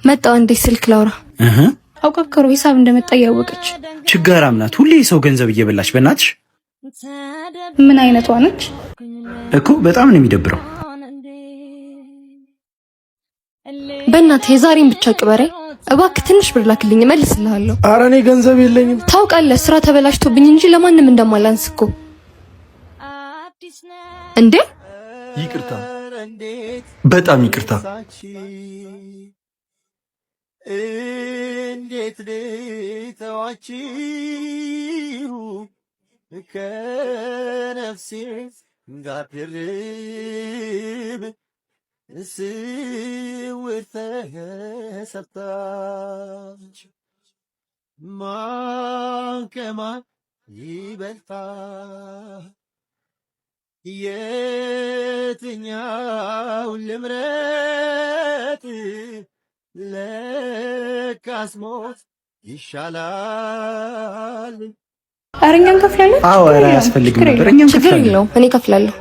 መጣው እንዴ ስልክ ላውራ አውቀከሩ ሂሳብ እንደመጣ ያወቀች ችጋራም ናት። ሁሌ ሰው ገንዘብ እየበላች በእናትሽ። ምን አይነቷ ነች እኮ በጣም ነው የሚደብረው። በእናትህ የዛሬን ብቻ ቅበሬ እባክህ ትንሽ ብር ላክልኝ እመልስልሃለሁ። ኧረ እኔ ገንዘብ የለኝም። ታውቃለህ ስራ ተበላሽቶብኝ እንጂ ለማንም እንደማላንስ እኮ። እንዴ ይቅርታ፣ በጣም ይቅርታ። እንዴት ልተዋችሁ ከነፍሴ ጋር ድርብ ስውር ተሰጣች ማን ከማን ይበልጣል የትኛው ልምረጥ ለካስ ሞት ይሻላል። አረኛም ከፍላለሁ። አዎ ኧረ አያስፈልግም ነበር። እኛም ከፍላለሁ። እኔ ከፍላለሁ።